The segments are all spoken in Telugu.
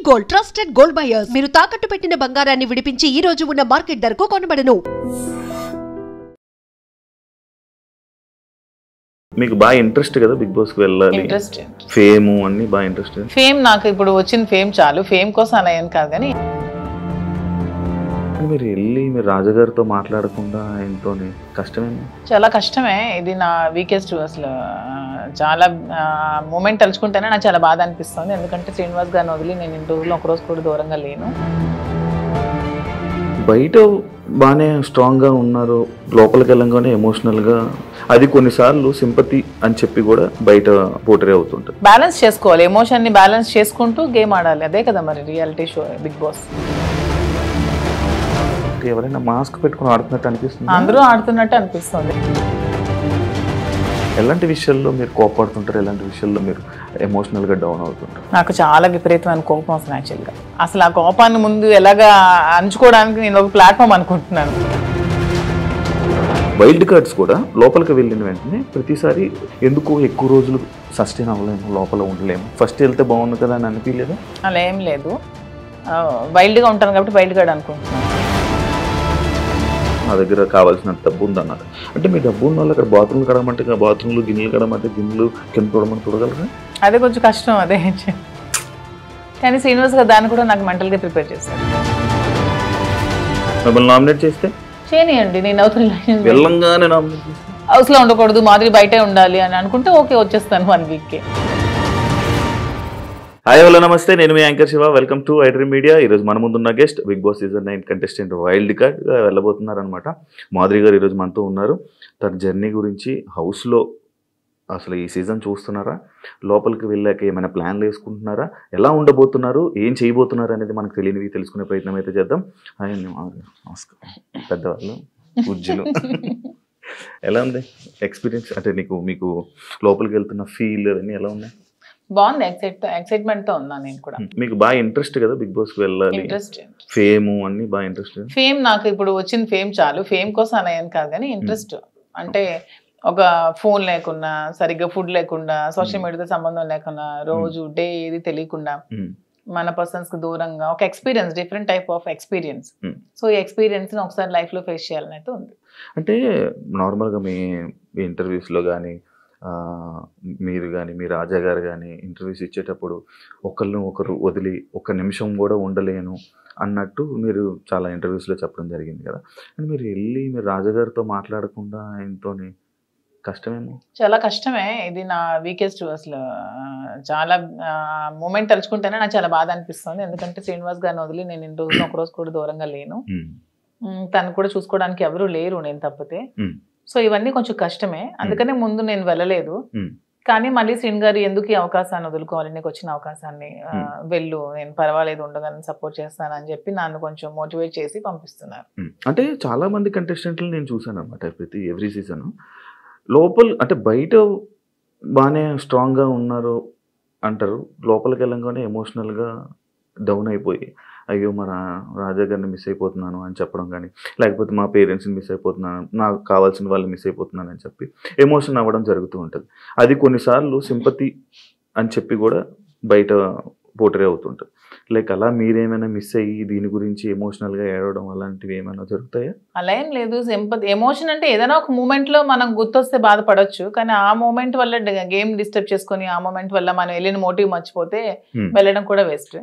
గోల్డ్ ట్రస్టెడ్ గోల్డ్ బయర్స్ మీరు తాకట్టు పెట్టిన బంగారాన్ని విడిపించి ఈ రోజు ఉన్న మార్కెట్ ధరకు కొనబడను. మీకు బాగా ఇంట్రెస్ట్ కదా బిగ్ బాస్ కి వెళ్ళాలి, ఇంట్రెస్ట్ ఫేమ్ అన్ని బాగా ఇంట్రెస్ట్. ఫేమ్ నాకు ఇప్పుడు వచ్చిన ఫేమ్ చాలు, ఫేమ్ కోసం అలా ఏం కాదు. కానీ మీరు వెళ్ళి మీరు రాజుగారితో మాట్లాడకుండా ఆయనతో కష్టమేనా? చాలా కష్టమే. ఇది నా వీకెస్ట్. అసలు చాలా మూమెంట్ తలుచుకుంటేనే నాకు చాలా బాధ అనిపిస్తుంది. ఎందుకంటే శ్రీనివాస్ గారిని వదిలి నేను ఇన్ని రోజులు ఒకరోజు కూడా దూరంగా లేను. బయట బాగానే స్ట్రాంగ్గా ఉన్నారు, లోపలికి వెళ్ళంగానే ఎమోషనల్గా, అది కొన్నిసార్లు సింపతి అని చెప్పి కూడా బయట పోటరీ అవుతుంటుంది. బ్యాలెన్స్ చేసుకోవాలి, ఎమోషన్ని బ్యాలెన్స్ చేసుకుంటూ గేమ్ ఆడాలి. అదే కదా మరి రియాలిటీ షో బిగ్ బాస్. ఎవరైనా మాస్క్ పెట్టుకుని ఆడుతున్నట్టు అనిపిస్తుంది, అందరూ ఆడుతున్నట్టు అనిపిస్తుంది. ఎలాంటి విషయాల్లో మీరు కోపడుతుంటారు, ఎలాంటి విషయాల్లో మీరు ఎమోషనల్గా డౌన్ అవుతుంటారు? నాకు చాలా విపరీతమైన కోపం వస్తుంది యాక్చువల్గా. అసలు ఆ కోపాన్ని ముందు ఎలాగా అంచుకోవడానికి నేను ఒక ప్లాట్ఫామ్ అనుకుంటున్నాను. వైల్డ్ కార్డ్స్ కూడా లోపలికి వెళ్ళిన వెంటనే ప్రతిసారి ఎందుకు ఎక్కువ రోజులు సస్టైన్ అవ్వలేము, లోపల ఉండలేము, ఫస్ట్ వెళ్తే బాగుంది కదా అని అనిపించలేదు? అలా ఏం లేదు, వైల్డ్గా ఉంటాను కాబట్టి వైల్డ్ కార్డ్ అనుకుంటున్నాను. నా దగ్గర కావాల్సిన డబ్బు ఉందన్నారు అంటే మీ డబ్బు ఉన్న వాళ్ళు అక్కడ బాత్రూమ్లు కడగమంటే బాత్రూమ్లు, గిన్నెలు కడగమంటే గిన్నెలు, కింద చూడమని చూడగలరా? అదే కొంచెం కష్టం. అదే కానీ శ్రీనివాస్ గారు దాన్ని కూడా నాకు మెంటల్గా ప్రిపేర్ చేశారు. మిమ్మల్ని నామినేట్ చేస్తే చేయనియండి, నేను వెళ్ళంగానే నామినేట్ చేస్తే హౌస్లో ఉండకూడదు, మాదిరి బయటే ఉండాలి అని అనుకుంటే ఓకే వచ్చేస్తాను 1 వీక్కి. హాయ్ హలో నమస్తే, నేను మీ anchor Shiva. Welcome to iDream Media. ఈరోజు మన ముందున్న guest Bigg Boss season 9 contestant wild కార్డ్గా వెళ్ళబోతున్నారనమాట. మాధురి గారు ఈరోజు మనతో ఉన్నారు. తన జర్నీ గురించి, హౌస్లో అసలు ఈ సీజన్ చూస్తున్నారా, లోపలికి వెళ్ళాక ఏమైనా ప్లాన్లు వేసుకుంటున్నారా, ఎలా ఉండబోతున్నారు, ఏం చేయబోతున్నారు అనేది మనకు తెలియనివి తెలుసుకునే ప్రయత్నం అయితే చేద్దాం. హాయ్ నమస్కారం పెద్దవాళ్ళు, పూజ్యులు. ఎలా ఉంది ఎక్స్పీరియన్స్? అంటే మీకు లోపలికి వెళ్తున్న ఫీల్ అవన్నీ ఎలా ఉన్నాయి? బాగుంది, ఎక్సైట్మెంట్తో ఉన్నా నేను కూడా. మీకు బాగా ఇంట్రెస్ట్ కదా బిగ్ బాస్కి వెళ్ళాలి, ఇంట్రెస్ట్, ఫేమ్ అన్ని బాగా ఇంట్రెస్ట్. ఫేమ్ నాకు ఇప్పుడు వచ్చిన ఫేమ్ చాలు, ఫేమ్ కోసం అలా ఏం కాదు. కానీ ఇంట్రెస్ట్ అంటే ఒక ఫోన్ లేకుండా, సరిగ్గా ఫుడ్ లేకుండా, సోషల్ మీడియాతో సంబంధం లేకుండా, రోజు డే ఏది తెలియకుండా మన పర్సన్స్కి దూరంగా ఒక experience, different type of experience. So ఈ ఎక్స్పీరియన్స్ని ఒకసారి లైఫ్లో ఫేస్ చేయాలని అయితే ఉంది. అంటే నార్మల్గా మీ ఇంటర్వ్యూస్లో కానీ మీరు కానీ మీ రాజా గారు కానీ ఇంటర్వ్యూస్ ఇచ్చేటప్పుడు ఒకరు వదిలి ఒక్క నిమిషం కూడా ఉండలేను అన్నట్టు మీరు చాలా ఇంటర్వ్యూస్లో చెప్పడం జరిగింది కదా. అని మీరు వెళ్ళి మీరు రాజాగారితో మాట్లాడకుండా ఆయనతో కష్టమేమో? చాలా కష్టమే. ఇది నా వీకెస్ట్. అసలు చాలా మూమెంట్ తలుచుకుంటేనే నాకు చాలా బాధ అనిపిస్తుంది. ఎందుకంటే శ్రీనివాస్ గారిని వదిలి నేను ఇన్ని రోజులు ఒకరోజు కూడా దూరంగా లేను. తను కూడా చూసుకోవడానికి ఎవరు లేరు నేను తప్పితే. సో ఇవన్నీ కొంచెం కష్టమే, అందుకనే ముందు నేను వెళ్ళలేదు. కానీ మళ్ళీ శ్రీన్ గారు ఎందుకు ఈ అవకాశాన్ని వదులుకోవాలి, నీకు వచ్చిన అవకాశాన్ని వెళ్ళు, నేను పర్వాలేదు ఉండగానే సపోర్ట్ చేస్తానని చెప్పి నన్ను కొంచెం మోటివేట్ చేసి పంపిస్తున్నారు. అంటే చాలా మంది కంటెస్టెంట్లు నేను చూసాను అనమాట. ఎవ్రీ సీజన్ లోపల అంటే బయట బాగానే స్ట్రాంగ్గా ఉన్నారు అంటారు, లోపలికి వెళ్ళంగానే ఎమోషనల్గా డౌన్ అయిపోయి అయ్యో మన రాజా గారిని మిస్ అయిపోతున్నాను అని చెప్పడం కానీ, లేకపోతే మా పేరెంట్స్ని మిస్ అయిపోతున్నాను, నాకు కావాల్సిన వాళ్ళు మిస్ అయిపోతున్నాను అని చెప్పి ఎమోషన్ అవ్వడం జరుగుతూ ఉంటుంది. అది కొన్నిసార్లు సింపతి అని చెప్పి కూడా బయట పోటరీ అవుతుంటుంది. లైక్ అలా మీరేమైనా మిస్ అయ్యి దీని గురించి ఎమోషనల్గా ఏడవడం అలాంటివి ఏమైనా జరుగుతాయా? అలా ఏం లేదు. సింపతి, ఎమోషన్ అంటే ఏదైనా ఒక మూమెంట్లో మనం గుర్తొస్తే బాధపడవచ్చు. కానీ ఆ మూమెంట్ వల్ల గేమ్ డిస్టర్బ్ చేసుకొని ఆ మూమెంట్ వల్ల మనం వెళ్ళిన మోటివ్ మర్చిపోతే వెళ్ళడం కూడా వేస్ట్.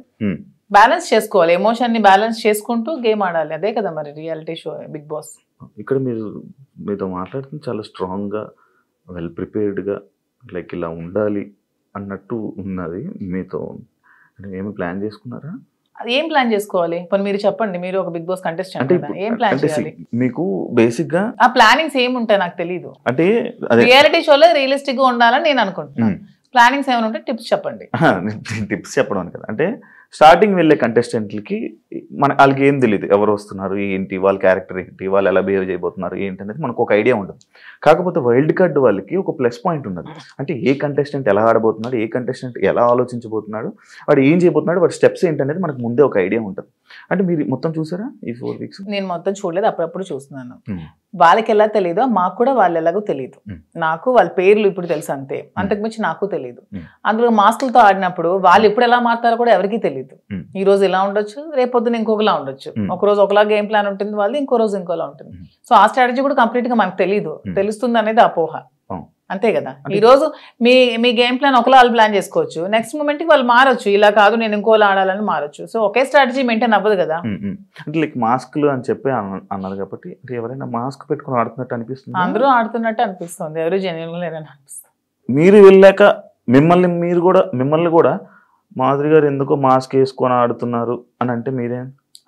బ్యాలెన్స్ చేసుకోవాలి, ఎమోషన్ని బ్యాలెన్స్ చేసుకుంటూ గేమ్ ఆడాలి. అదే కదా మరి రియాలిటీ షో బిగ్ బాస్. ఇక్కడ మీతో మాట్లాడుతుంది చాలా స్ట్రాంగ్గా, వెల్ ప్రిపేర్డ్గా, లైక్ ఇలా ఉండాలి అన్నట్టు ఉన్నది. మీతో ఏమి ప్లాన్ చేసుకున్నారా? అది ఏం ప్లాన్ చేసుకోవాలి? పోనీ మీరు చెప్పండి, మీరు ఒక బిగ్ బాస్ కంటెస్టెంట్ కదా, ఏం ప్లాన్ చేయాలి? మీకు బేసిక్ గా ఆ ప్లానింగ్స్ ఏముంటాయి నాకు తెలియదు. అంటే రియాలిటీ షోలో రియలిస్టిక్ గా ఉండాలని నేను అనుకుంటున్నాను. ప్లానింగ్స్ ఏమైనా ఉంటే టిప్స్ చెప్పండి. టిప్స్ చెప్పడం కదా, అంటే స్టార్టింగ్ వెళ్ళే కంటెస్టెంట్లకి వాళ్ళకి ఏం తెలియదు, ఎవరు వస్తున్నారు ఏంటి, వాళ్ళ క్యారెక్టర్ ఏంటి, వాళ్ళు ఎలా బిహేవ్ చేయబోతున్నారు ఏంటి అనేది మనకు ఒక ఐడియా ఉంటుంది. కాకపోతే వైల్డ్ కార్డ్ వాళ్ళకి ఒక ప్లస్ పాయింట్ ఉన్నది. అంటే ఏ కంటెస్టెంట్ ఎలా ఆడబోతున్నాడు, ఏ కంటెస్టెంట్ ఎలా ఆలోచించబోతున్నాడు, వాడు ఏం చేయబోతున్నాడు, వాడి స్టెప్స్ ఏంటనేది మనకు ముందే ఒక ఐడియా ఉంటుంది. అంటే మీరు మొత్తం చూసారా ఈ 4 weeks? నేను మొత్తం చూడలేదు, అప్పుడప్పుడు చూస్తున్నాను. వాళ్ళకి ఎలా తెలియదో మాకు కూడా వాళ్ళు ఎలాగో తెలియదు. నాకు వాళ్ళ పేర్లు ఇప్పుడు తెలుసు అంతే, అంతకుమించి నాకు తెలియదు. అందులో మాస్కులతో ఆడినప్పుడు వాళ్ళు ఎప్పుడు ఎలా మారుతారో కూడా ఎవరికి తెలియదు. ఈ రోజు ఇలా ఉండొచ్చు, రేపొద్దున ఇంకొకలా ఉండొచ్చు. ఒక రోజు ఒకలా గేమ్ ప్లాన్ ఉంటుంది వాళ్ళు, ఇంకో రోజు ఇంకోలా ఉంటుంది. సో ఆ స్ట్రాటజీ కూడా కంప్లీట్ గా మనకు తెలియదు, తెలుస్తుంది అనేది అపోహ, అంతే కదా. ఈ రోజు మీ గేమ్ ప్లాన్ ఒకలా వాళ్ళు ప్లాన్ చేసుకోవచ్చు, నెక్స్ట్ మూమెంట్ కి వాళ్ళు మారొచ్చు, ఇలా కాదు నేను ఇంకోలా ఆడాలని మారొచ్చు. సో ఒకే స్ట్రాటజీ మెయింటైన్ అవ్వదు కదా. అంటే లైక్ మాస్క్లు అని చెప్పి అన్నారు కాబట్టి ఎవరైనా మాస్క్ పెట్టుకుని ఆడుతున్నట్టు అనిపిస్తుంది? అందరూ ఆడుతున్నట్టు అనిపిస్తుంది, ఎవరు జెన్యున్ గా లేరని అనిపిస్తుంది. మీరు వెళ్ళాక మిమ్మల్ని కూడా మాధురి గారు ఎందుకో మాస్క్ వేసుకొని ఆడుతున్నారు అని అంటే మీరేం?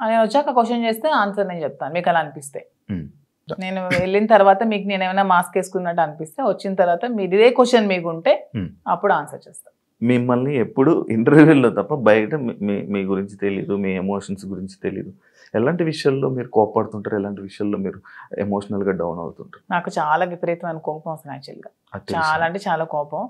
నేను వచ్చాక క్వశ్చన్ చేస్తే ఆన్సర్ నేను చెప్తాను, మీకు అలా అనిపిస్తే. నేను వెళ్ళిన తర్వాత మీకు నేను ఏమైనా మాస్క్ వేసుకున్నట్టు అనిపిస్తే, వచ్చిన తర్వాత మీరు ఇదే క్వశ్చన్ మీకు ఉంటే అప్పుడు ఆన్సర్ చేస్తాను. మిమ్మల్ని ఎప్పుడు ఇంటర్వ్యూలో తప్ప బయట మీ గురించి తెలియదు, మీ ఎమోషన్స్ గురించి తెలియదు. ఎలాంటి విషయాల్లో మీరు కోపడుతుంటారు, ఎలాంటి విషయాల్లో మీరు ఎమోషనల్గా డౌన్ అవుతుంటారు? నాకు చాలా విపరీతమైన కోపం అసలు, యాక్చువల్గా చాలా అంటే చాలా కోపం.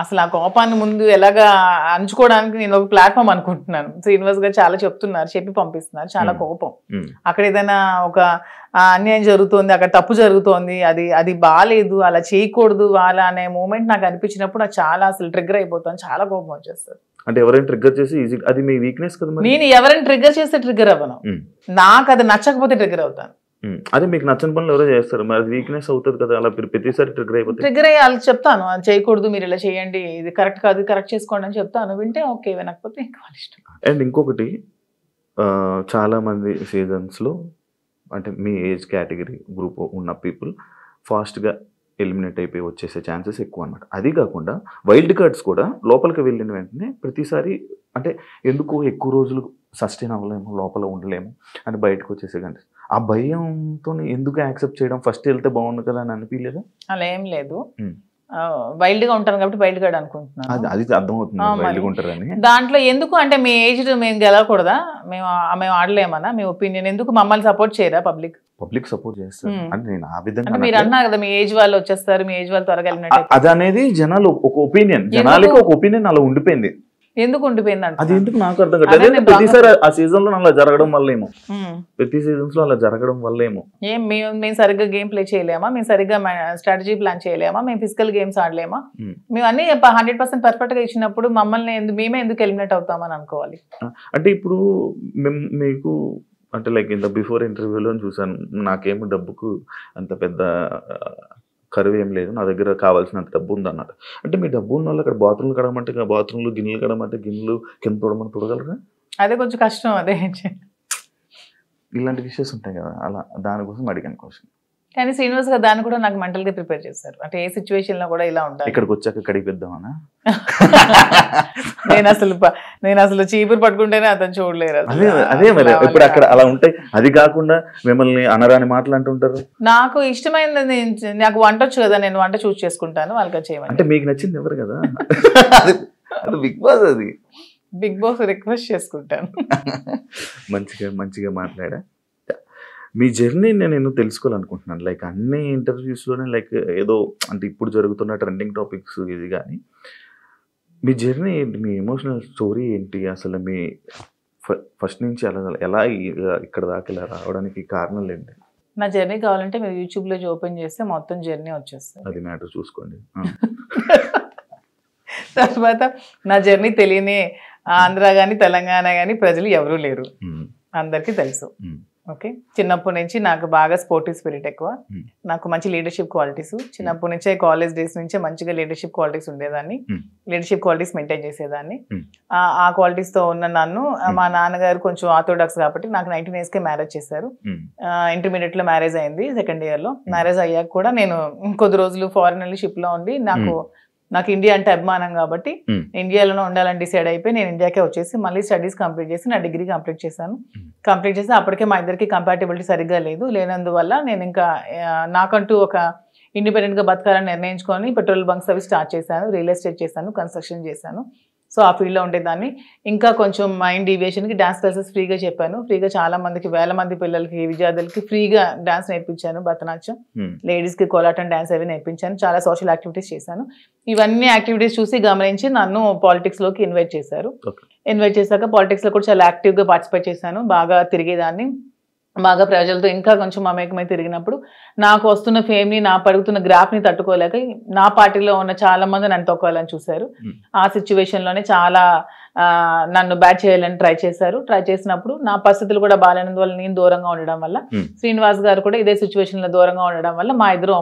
అసలు ఆ కోపాన్ని ముందు ఎలాగా అణుచుకోవడానికి నేను ఒక ప్లాట్ఫామ్ అనుకుంటున్నాను. శ్రీనివాస్ గారు చాలా చెప్తున్నారు, చెప్పి పంపిస్తున్నారు. చాలా కోపం, అక్కడ ఏదైనా ఒక అన్యాయం జరుగుతోంది, అక్కడ తప్పు జరుగుతోంది, అది బాగాలేదు, అలా చేయకూడదు వాళ్ళ అనే మూమెంట్ నాకు అనిపించినప్పుడు నాకు చాలా అసలు ట్రిగ్గర్ అయిపోతాను, చాలా కోపం వచ్చేస్తుంది. అంటే ఎవరైనా ట్రిగ్గర్ చేసి ఈజీ, అది మీ వీక్నెస్ కదా. నేను ఎవరైనా ట్రిగ్గర్ చేస్తే ట్రిగ్గర్ అవ్వను, నాకు అది నచ్చకపోతే ట్రిగ్గర్ అవుతాను. అదే మీకు నచ్చని పనులు ఎవరో చేస్తారు, మరి అది వీక్నెస్ అవుతుంది కదా. అలా ప్రతిసారి ట్రిగ్గర్ అయిపోతుంది. ట్రిగ్గర్ అయ్యి వాళ్ళకి చెప్తాను, అది చేయకూడదు, మీరు ఇలా చేయండి, ఇది కరెక్ట్ కాదు, కరెక్ట్ చేసుకోండి అని చెప్తాను. వింటే ఓకే, వినకపోతే ఇంకా వాళ్ళ ఇష్టం. అండ్ ఇంకొకటి, చాలా మంది సీజన్స్లో అంటే మీ ఏజ్ కేటగిరీ గ్రూప్ ఉన్న పీపుల్ ఫాస్ట్గా ఎలిమినేట్ అయిపోయి వచ్చేసే ఛాన్సెస్ ఎక్కువ అనమాట. అది కాకుండా వైల్డ్ కార్డ్స్ కూడా లోపలికి వెళ్ళిన వెంటనే ప్రతిసారి అంటే ఎందుకు ఎక్కువ రోజులు సస్టైన్ అవ్వలేము, లోపల ఉండలేము అని బయటకు వచ్చేసే కంటే ఆ భయంతో ఎందుకు యాక్సెప్ట్ చేయడం, ఫస్ట్ వెళ్తే బాగుండు కదా అని అనిపించలేదా? అలా ఏం లేదు, వైల్డ్ గా ఉంటాను కాబట్టి వైల్డ్ కార్డ్ అనుకుంటున్నాను. అది అర్థమవుతుంది వైల్డ్ గా ఉంటారని. దాంట్లో ఎందుకు అంటే మీ ఏజ్ మేము గెలవకూడదా, మేము ఆడలేమన్నా, మీ ఒపీనియన్ ఎందుకు మమ్మల్ని సపోర్ట్ చేయరా? పబ్లిక్ సపోర్ట్ చేస్తారు అంటే నేను ఆ విధంగా అంటే మీరు అన్నారు కదా మీ ఏజ్ వాళ్ళు వచ్చేస్తారు, మీ ఏజ్ వాళ్ళు త్వరగా వెళ్ళినట్టు. అది అనేది జనాలు ఒక ఒపీనియన్, జనాలకి ఒక ఒపీనియన్ అలా ఉండిపోయింది. ఎందుకు ఉండిపోయింది అంటే అది ఎందుకు నాకు అర్థం కాదు. ప్రతిసారి ఆ సీజన్ లో అలా జరగడం వల్ల ఏమో, ప్రతి సీజన్స్ లో అలా జరగడం వల్ల ఏమో. మేము సరిగ్గా గేమ్ ప్లే చేయలేమా, మేము సరిగ్గా స్ట్రాటజీ ప్లాన్ చేయలేమా, మేము ఫిజికల్ గేమ్స్ ఆడలేమా, మేము అన్ని 100% పర్ఫెక్ట్ గా ఇచ్చినప్పుడు మమ్మల్ని మేమే ఎందుకు ఎలిమినేట్ అవుతామని అనుకోవాలి. అంటే ఇప్పుడు మీకు అంటే లైక్ ఇంత బిఫోర్ ఇంటర్వ్యూలో చూసాను, నాకేమో డబ్బుకు అంత పెద్ద కరువు ఏం లేదు, నా దగ్గర కావాల్సినంత డబ్బు ఉందన్నారు. అంటే మీ డబ్బు ఉన్న వాళ్ళు అక్కడ బాత్రూమ్లు కడగమంటే బాత్రూమ్లు, గిన్నెలు కడగమంటే గిన్నెలు, కింద తోడమని తోడగలరా? అదే కొంచెం కష్టం. అదే ఇలాంటి విషయాలు ఉంటాయి కదా, అలా దానికోసం అడిగాను క్వశ్చన్. కానీ శ్రీనివాస్ గారు దాన్ని కూడా నాకు మెంటల్ గా ప్రిపేర్ చేశారు, అంటే ఏ సిచ్యువేషన్ లో కూడా ఇలా ఉంటాయి. ఇక్కడికి వచ్చాక కడిగిద్దామనా? నేను అసలు చీపురు పట్టుకుంటేనే అతను చూడలేరు. అదే మరి ఇప్పుడు అక్కడ అలా ఉంటాయి. అది కాకుండా మిమ్మల్ని అనరాని మాటలు అంటుంటారు. నాకు ఇష్టమైనది, నాకు వంట వచ్చు కదా, నేను వంట చూస్ చేసుకుంటాను, వాళ్ళకి చేయమని. అంటే మీకు నచ్చింది ఎవరు కదా, అది బిగ్ బాస్, అది బిగ్ బాస్ రిక్వెస్ట్ చేసుకుంటాను. మంచిగా మాట్లాడా. మీ జర్నీ నేను తెలుసుకోవాలనుకుంటున్నాను. లైక్ అన్ని ఇంటర్వ్యూస్లోనే లైక్ ఏదో అంటే ఇప్పుడు జరుగుతున్న ట్రెండింగ్ టాపిక్స్ ఇది, కానీ మీ జర్నీ ఏంటి, మీ ఎమోషనల్ స్టోరీ ఏంటి, అసలు మీ ఫస్ట్ నుంచి ఎలా ఇక్కడ దాకా ఇలా రావడానికి కారణాలు ఏంటి? నా జర్నీ కావాలంటే మీరు యూట్యూబ్లో ఓపెన్ చేస్తే మొత్తం జర్నీ వచ్చేస్తుంది, అది మ్యాటర్ చూసుకోండి. తర్వాత నా జర్నీ తెలియని ఆంధ్ర కానీ తెలంగాణ కానీ ప్రజలు ఎవరూ లేరు, అందరికీ తెలుసు. ఓకే, చిన్నప్పటి నుంచి నాకు బాగా స్పోర్టివ్ స్పిరిట్ ఎక్కువ, నాకు మంచి లీడర్షిప్ క్వాలిటీస్ చిన్నప్పటి నుంచే, కాలేజ్ డేస్ నుంచే మంచిగా లీడర్షిప్ క్వాలిటీస్ ఉండేదాన్ని, లీడర్షిప్ క్వాలిటీస్ మెయింటైన్ చేసేదాన్ని. ఆ క్వాలిటీస్ తో ఉన్న నన్ను మా నాన్నగారు కొంచెం ఆర్థోడాక్స్ కాబట్టి నాకు 19 years మ్యారేజ్ చేశారు. ఇంటర్మీడియట్ లో మ్యారేజ్ అయింది, సెకండ్ ఇయర్ లో. మ్యారేజ్ అయ్యాక కూడా నేను కొద్ది రోజులు ఫారెన్ వెళ్ళి షిప్ లో ఉండి, నాకు ఇండియా అంటే అభిమానం కాబట్టి ఇండియాలోనే ఉండాలని డిసైడ్ అయిపోయి నేను ఇండియాకే వచ్చేసి మళ్ళీ స్టడీస్ కంప్లీట్ చేసి నా డిగ్రీ కంప్లీట్ చేశాను. కంప్లీట్ చేసి అప్పటికే మా ఇద్దరికి కంపాటబిలిటీ సరిగ్గా లేనందువల్ల నేను ఇంకా నాకంటూ ఒక ఇండిపెండెంట్గా బతకాలని నిర్ణయించుకొని పెట్రోల్ బంక్స్ అవి స్టార్ట్ చేశాను, రియల్ ఎస్టేట్ చేశాను, కన్స్ట్రక్షన్ చేశాను. సో ఆ ఫీల్డ్లో ఉండేదాన్ని. ఇంకా కొంచెం మైండ్ డీవియేషన్కి డాన్స్ క్లాసెస్ ఫ్రీగా చెప్పాను. ఫ్రీగా చాలా మందికి, వేల మంది పిల్లలకి, విద్యార్థులకి ఫ్రీగా డాన్స్ నేర్పించాను. భరతనాట్యం, లేడీస్కి కోలాటం డాన్స్ అవి నేర్పించాను. చాలా సోషల్ యాక్టివిటీస్ చేశాను. ఇవన్నీ యాక్టివిటీస్ చూసి గమనించి నన్ను పాలిటిక్స్లోకి ఇన్వైట్ చేశారు. ఇన్వైట్ చేశాక పాలిటిక్స్లో కూడా చాలా యాక్టివ్గా పార్టిసిపేట్ చేశాను. బాగా తిరిగేదాన్ని, బాగా ప్రజలతో ఇంకా కొంచెం మమేకమై తిరిగినప్పుడు నాకు వస్తున్న ఫేమ్ని, నా పడుగుతున్న గ్రాఫ్ని తట్టుకోలేక నా పార్టీలో ఉన్న చాలా మంది నన్ను తొక్కాలని చూశారు. ఆ సిచ్యువేషన్లోనే చాలా నన్ను బ్యాట్ చేయాలని ట్రై చేశారు. ట్రై చేసినప్పుడు నా పరిస్థితులు కూడా బాగాలేనందువల్ల, నేను దూరంగా ఉండడం వల్ల, శ్రీనివాస్ గారు కూడా ఇదే సిచ్యువేషన్లో దూరంగా ఉండడం వల్ల మా ఇద్దరం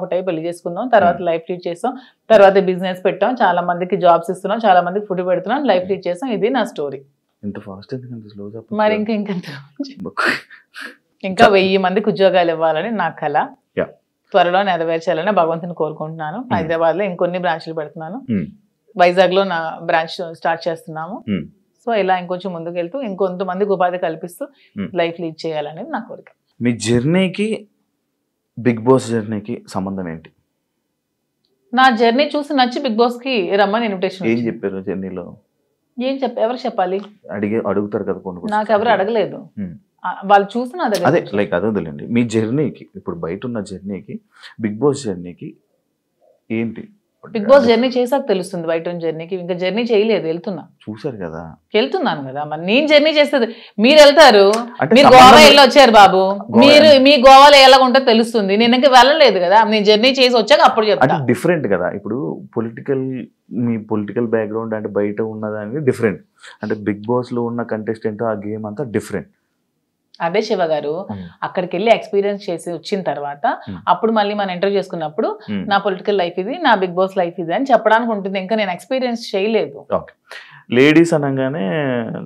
ఒకటై పెళ్లి చేసుకుందాం, తర్వాత లైఫ్ లీడ్ చేస్తాం, తర్వాత బిజినెస్ పెట్టాం, చాలా మందికి జాబ్స్ ఇస్తున్నాం, చాలా మందికి ఫుడ్ పెడుతున్నాం, లైఫ్ లీడ్ చేస్తాం. ఇది నా స్టోరీ. ఇంత ఫాస్ట్ ఎందుకంటే స్లో చెప్పు. మరి ఇంకా 1000 మందికి ఉద్యోగాలు ఇవ్వాలని నా కళ. త్వరలో నెరవేర్చాలని భగవంతుని కోరుకుంటున్నాను. హైదరాబాద్ లో ఇంకొన్ని బ్రాంచ్లు పెడుతున్నాను. వైజాగ్ లో నా బ్రాంచ్ స్టార్ట్ చేస్తున్నాము. సో ఇలా ఇంకొంచెం ముందుకు వెళ్తూ ఇంకొంతమందికి ఉపాధి కల్పిస్తూ లైఫ్ లీడ్ చేయాలనేది నా కోరిక. మీ జర్నీకి బిగ్ బాస్ జర్నీకి సంబంధం ఏంటి? నా జర్నీ చూసి నచ్చి బిగ్ బాస్ కి రమ్మని ఇన్విటేషన్. ఏం చెప్పారు జర్నీలో? ఎవరు చెప్పాలి? అడుగుతారు కదా కొన్ని. నాకు ఎవరు అడగలేదు, వాళ్ళు చూసి నా దగ్గర. అదే లైక్ అదే వదిలేండి. మీ జర్నీకి, ఇప్పుడు బయట ఉన్న జర్నీకి బిగ్ బాస్ జర్నీకి ఏంటి? బిగ్ బాస్ జర్నీ చేసాక తెలుస్తుంది. బయట ఉన్న జర్నీకి ఇంకా జర్నీ చేయలేదు, చూసారు కదా, వెళ్తున్నాను కదా. మరి నేను జర్నీ చేస్తుంది, మీరు వెళ్తారు, మీరు గోవా వెళ్ళి వచ్చారు బాబు, మీ గోవాలో ఎలా ఉంటుందో తెలుస్తుంది. నేను ఇంకా వెళ్ళలేదు కదా, నేను జర్నీ చేసి వచ్చాక అప్పుడు చెప్తాను. డిఫరెంట్ కదా. ఇప్పుడు మీ పొలిటికల్ బ్యాక్గ్రౌండ్ అంటే బయట ఉన్నదానికి డిఫరెంట్, అంటే బిగ్ బాస్ లో ఉన్న కంటెస్టెంట్ ఆ గేమ్ అంతా డిఫరెంట్. అదే శివ గారు, అక్కడికి వెళ్ళి ఎక్స్పీరియన్స్ చేసి వచ్చిన తర్వాత అప్పుడు మళ్ళీ మనం ఇంటర్వ్యూ చేసుకున్నప్పుడు నా పొలిటికల్ లైఫ్ ఇది, నా బిగ్ బాస్ లైఫ్ ఇది అని చెప్పడానికి ఉంటుంది. ఇంకా నేను ఎక్స్పీరియన్స్ చేయలేదు. లేడీస్ అనగానే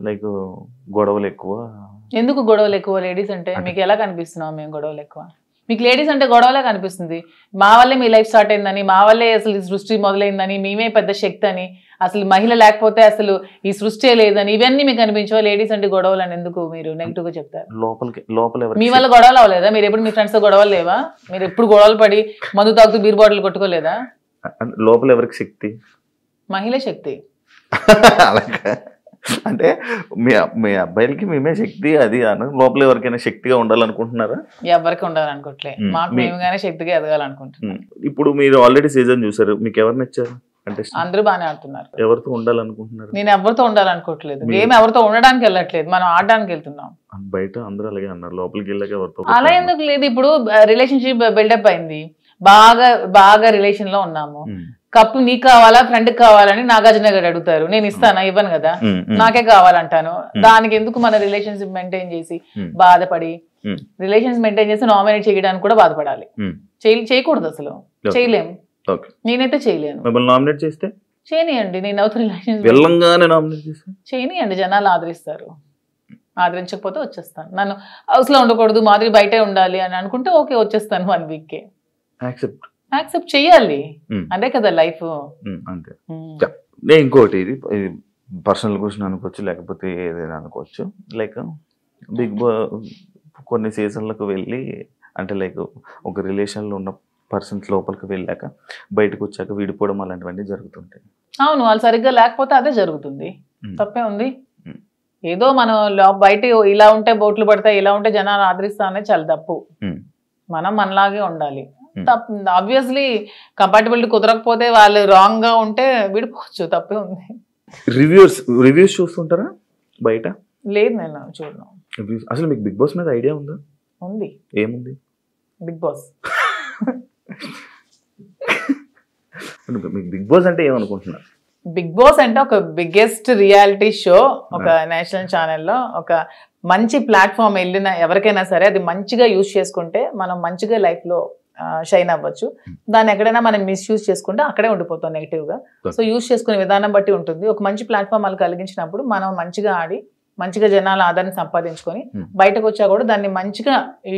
లైక్ గొడవలు ఎక్కువ. ఎందుకు గొడవలు ఎక్కువ? లేడీస్ అంటే మీకు ఎలా కనిపిస్తున్నాం మేము గొడవలు ఎక్కువ? మీకు లేడీస్ అంటే గొడవలే కనిపిస్తుంది. మా వల్లే మీ లైఫ్ స్టార్ట్ అయిందని, మా వల్లే అసలు ఈ సృష్టి మొదలైందని, మేమే పెద్ద శక్తి అని, అసలు మహిళ లేకపోతే అసలు ఈ సృష్టి లేదని, ఇవన్నీ మీకు అనిపించవా? లేడీస్ అంటే గొడవలు అని ఎందుకు మీరు నెగిటివ్ గా చెప్తారు? మీ వల్ల గొడవలు అవ్వలేదా? మీరు ఎప్పుడు మీ ఫ్రెండ్స్ తో గొడవలు లేవా? మీరు ఎప్పుడు గొడవలు పడి మందు తాగుతూ బీర్ బాటిల్ కొట్టుకోలేదా? లోపల ఎవరికి శక్తి? మహిళ శక్తి. అంటే మీ అబ్బాయిలకి మేమే శక్తి అది అను, లోపల ఎవరికైనా శక్తిగా ఉండాలనుకుంటున్నారా? ఎవరికి ఉండాలనుకోవట్లే, మాకు మేముగానే శక్తిగా ఎదగాలనుకుంటున్నాం. ఇప్పుడు మీరు ఆల్రెడీ సీజన్ చూసారు, మీకు ఎవరు నచ్చారు? అంటే అందరూ బాగానే ఆడుతున్నారు. ఎవరితో ఉండాలనుకుంటున్నారు? నేను ఎవరితో ఉండాలనుకోవట్లేదు, గేమ్ ఎవరితో ఉండడానికి వెళ్ళట్లేదు, మనం ఆడడానికి వెళ్తున్నాం. బయట అందరూ అలాగే అన్నారు, లోపలికి వెళ్ళాక ఎవరితో అలా ఎందుకు లేదు? ఇప్పుడు రిలేషన్షిప్ బిల్డప్ అయింది, బాగా రిలేషన్ లో ఉన్నాము, కప్పు నీకు కావాలా ఫ్రెండ్ కావాలని నాగార్జున గారు అడుగుతారు, నేను ఇస్తానా? ఇవ్వను కదా, నాకే కావాలంటాను. దానికి ఎందుకు మన రిలేషన్షిప్ మెయింటైన్ చేసి బాధపడి, రిలేషన్స్ మెయింటైన్ చేసి నామినేట్ చేయడానికి కూడా బాధపడాలి? చేయకూడదు, అసలు చేయలేము. నేనైతే చేయలేను. నామినేట్ చేస్తే చేయనియండి, నేను అవుతా రిలేషన్స్ చేయనియండి, జనాలు ఆదరిస్తారు. ఆదరించకపోతే వచ్చేస్తాను. నన్ను హౌస్ లో ఉండకూడదు, మాదిరి బయటే ఉండాలి అని అనుకుంటే ఓకే, వచ్చేస్తాను 1 వీక్. యాక్సెప్ట్ చెయ్యాలి, అంటే కదా లైఫ్. అంతే. నేను ఇంకోటి, ఇది పర్సనల్ క్వశ్చన్ అనుకోవచ్చు, లేకపోతే ఏదైనా అనుకోవచ్చు. లైక్ బిగ్ బాస్ కొన్ని సీజన్లకు వెళ్ళి, అంటే లైక్ ఒక రిలేషన్లో ఉన్న పర్సన్స్ లోపలికి వెళ్ళాక బయటకు వచ్చాక విడిపోవడం అలాంటివన్నీ జరుగుతుంటాయి. అవును, వాళ్ళు సరిగ్గా లేకపోతే అదే జరుగుతుంది, తప్పే ఉంది. ఏదో మనం బయట ఇలా ఉంటే బోట్లు పడతాయి, ఇలా ఉంటే జనాలు ఆదరిస్తా అనేది చాలా తప్పు. మనం మనలాగే ఉండాలి. ఆబ్వియస్లీ కంపాటబిలిటీ కుదరకపోతే వాళ్ళు రాంగ్ గా ఉంటే విడిపోవచ్చు, తప్పే ఉంది. రివ్యూస్ చూస్తుంటారా బయట? లేదు, నేను చూడను. అసలు మీకు బిగ్ బాస్ మీద ఐడియా ఉందా? ఉంది. ఏముంది? Bigg Boss. మీకు బిగ్ బాస్ అంటే ఏమనుకుంటున్నారు? బిగ్ బాస్ అంటే ఒక బిగ్గెస్ట్ రియాలిటీ షో, ఒక నేషనల్ ఛానల్లో ఒక మంచి ప్లాట్ఫామ్. వెళ్ళిన ఎవరికైనా సరే అది మంచిగా యూజ్ చేసుకుంటే మనం మంచిగా లైఫ్లో షైన్ అవ్వచ్చు. దాన్ని ఎక్కడైనా మనం మిస్యూజ్ చేసుకుంటే అక్కడే ఉండిపోతాం నెగిటివ్గా. సో యూజ్ చేసుకునే విధానం బట్టి ఉంటుంది. ఒక మంచి ప్లాట్ఫామ్ వాళ్ళు కలిగించినప్పుడు మనం మంచిగా ఆడి మంచిగా జనాల ఆదరణ సంపాదించుకొని బయటకు వచ్చా కూడా దాన్ని మంచిగా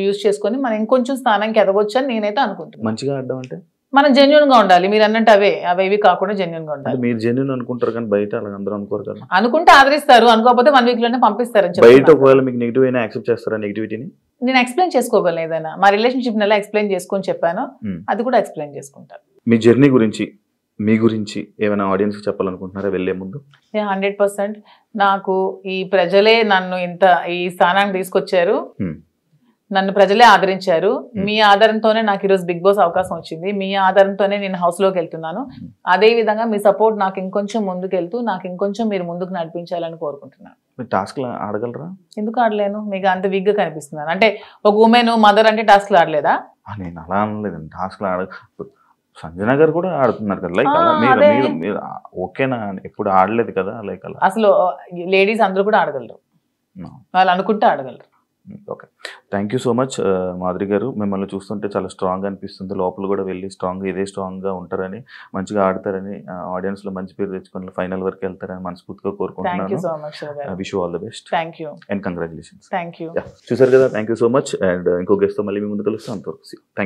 యూజ్ చేసుకొని మనం ఇంకొంచెం స్థానానికి ఎదగొచ్చు అని నేనైతే అనుకుంటున్నాను. మంచిగా ఆడడం అంటే మనం జెన్యున్ గా ఉండాలి. మీరు అన్నట్టు అవేవి కాకుండా జెన్యున్ గా ఉండాలి. మీరు జెన్యున్ అనుకుంటారు కానీ బయట అలా అందరూ అనుకోరు కదా. అనుకుంటే ఆదరిస్తారు, అనుకోకపోతే 1 వీక్ లోనే పంపిస్తారు. బయట ఒకవేళ మీకు నెగిటివ్ అయినా యాక్సెప్ట్ చేస్తారా? నెగిటివిటీని నేను ఎక్స్ప్లెయిన్ చేసుకోగలను. ఏదైనా మా రిలేషన్షిప్ ఎలా ఎక్స్ప్లెయిన్ చేసుకొని చెప్పానో అది కూడా ఎక్స్ప్లెయిన్ చేసుకుంటాను. మీ జర్నీ గురించి మీ గురించి ఏమైనా ఆడియన్స్ చెప్పాలనుకుంటున్నారా వెళ్ళే ముందు? 100% నాకు ఈ ప్రజలే నన్ను ఇంత ఈ స్థానానికి తీసుకొచ్చారు. నన్ను ప్రజలే ఆదరించారు. మీ ఆధారంతోనే నాకు ఈరోజు బిగ్ బాస్ అవకాశం వచ్చింది. మీ ఆధారంతోనే నేను హౌస్ లోకి వెళ్తున్నాను. అదే విధంగా మీ సపోర్ట్ నాకు ఇంకొంచెం ముందుకెళ్తూ నాకు ఇంకొంచెం మీరు ముందుకు నడిపించాలని కోరుకుంటున్నాను. మీరు టాస్క్లు ఆడగలరా? ఎందుకు ఆడలేను? మీకు అంత వీక్ గా కనిపిస్తున్నాను అంటే ఒక ఉమెన్ మదర్ అంటే టాస్క్లు ఆడలేదా? నేను అలా అనలేదండి. టాస్క్లు సంజన గారు కూడా ఆడుతున్నారు కదా, లైక్ అలా అదే. మీరు ఓకేనా? ఎప్పుడు ఆడలేదు కదా, లైక్ అలా. అసలు లేడీస్ అందరూ కూడా ఆడగలరు, వాళ్ళు అనుకుంటే ఆడగలరు. Okay, thank you so much Madhuri గారు. మిమ్మల్ని చూస్తుంటే చాలా స్ట్రాంగ్ అనిపిస్తుంది. లోపల కూడా వెళ్ళి ఇదే స్ట్రాంగ్గా ఉంటారని, మంచిగా ఆడతారని, ఆడియన్స్లో మంచి పేరు తెచ్చుకొని ఫైనల్ వరకు వెళ్తారని మనస్ఫూర్తిగా థ్యాంక్ యూ కోరుకుంటున్నాను. So much wish you all the best thank you and congratulations. Thank you. చూసారు కదా, thank you so much. And ఇంకో గెస్ట్తో మళ్ళీ మీ ముందు కలుస్తాం. అంతవరకు థ్యాంక్ యూ.